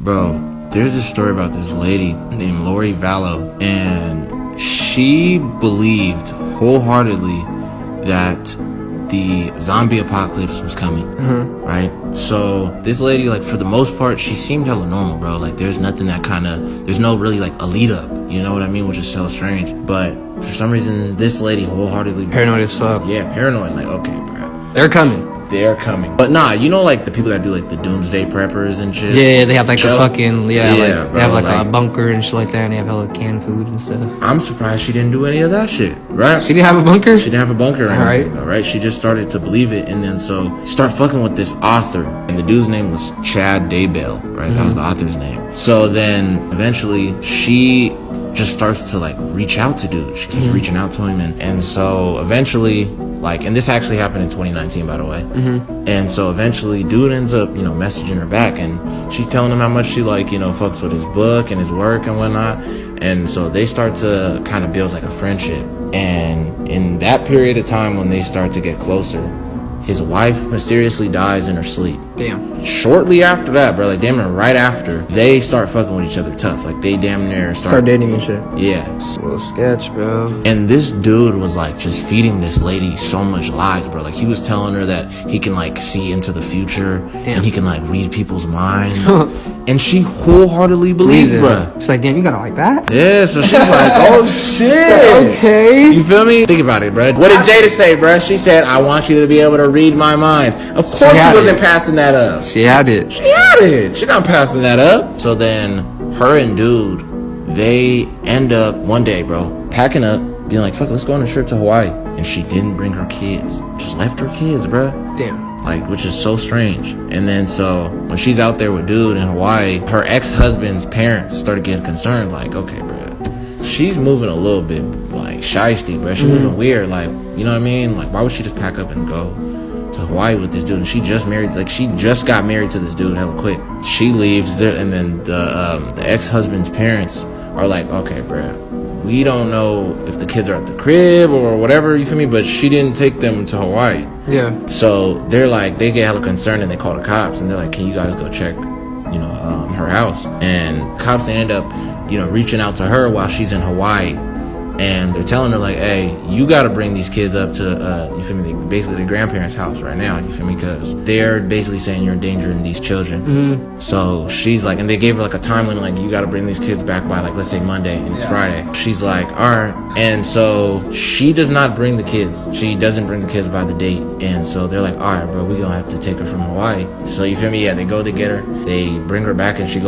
Bro, there's a story about this lady named Vallow, and she believed wholeheartedly that the zombie apocalypse was coming, right? So this lady, like, for the most part, she seemed hella normal, bro. Like, there's nothing that there's no really, like, a lead up, you know what I mean? Which is so strange. But for some reason, this lady wholeheartedly... Paranoid as fuck. Yeah, paranoid. Like, okay, bro. They're coming. They're coming. But nah, you know, like, the people that do, like, the Doomsday preppers and shit? Yeah, they have, like, the fucking... Yeah, like, bro, they have, like, a bunker and shit like that, and they have hella canned food and stuff. I'm surprised she didn't do any of that shit, right? She didn't have a bunker? She didn't have a bunker or anything, Alright. right? She just started to believe it, and then so she started fucking with this author, and the dude's name was Chad Daybell, right? That was the author's name. So then, eventually, she just starts to, like, reach out to dude. She keeps reaching out to him, and so eventually, like, and this actually happened in 2019, by the way. And so eventually, dude ends up, you know, messaging her back, and she's telling him how much she, like, you know, fucks with his book and his work and whatnot. And so they start to kind of build, like, a friendship. And in that period of time when they start to get closer, his wife mysteriously dies in her sleep. Damn. Shortly after that, bro, like damn near right after, they start fucking with each other tough. Like they damn near Start dating and shit. Yeah. It's a little sketch, bro. And this dude was like just feeding this lady so much lies, bro. Like he was telling her that he can like see into the future and he can like read people's minds. And she wholeheartedly believed, bro. She's like, damn, you got it like that? Yeah, so she's like, oh shit. Okay. You feel me? Think about it, bro. What did Jada say, bro? She said, I want you to be able to read my mind. Of course she wasn't passing that up. She had it. She had it. She's not passing that up. So then her and dude, they end up one day, bro, packing up, being like, fuck, let's go on a trip to Hawaii. And she didn't bring her kids. Just left her kids, bro. Damn. Like, which is so strange. And then so when she's out there with dude in Hawaii, her ex-husband's parents started getting concerned, like, okay, bro, she's moving a little bit like shiesty, bro. She's moving weird, like, you know what I mean? Like, why would she just pack up and go to Hawaii with this dude? And she just married, like, she just got married to this dude hella quick. She leaves there, and then the ex-husband's parents are like, okay, bro, we don't know if the kids are at the crib or whatever, you feel me? But she didn't take them to Hawaii. Yeah. So they're like, they get hella concerned and they call the cops and they're like, can you guys go check, you know, her house? And cops end up, you know, reaching out to her while she's in Hawaii. And they're telling her like, hey, you got to bring these kids up to, you feel me, basically their grandparents' house right now, you feel me? Because they're basically saying you're endangering these children. So she's like, and they gave her like a time limit, like you got to bring these kids back by like, let's say Monday, and it's Friday. She's like, all right. And so she does not bring the kids. She doesn't bring the kids by the date. And so they're like, all right, bro, we gonna have to take her from Hawaii. So you feel me? Yeah, they go to get her. They bring her back and she goes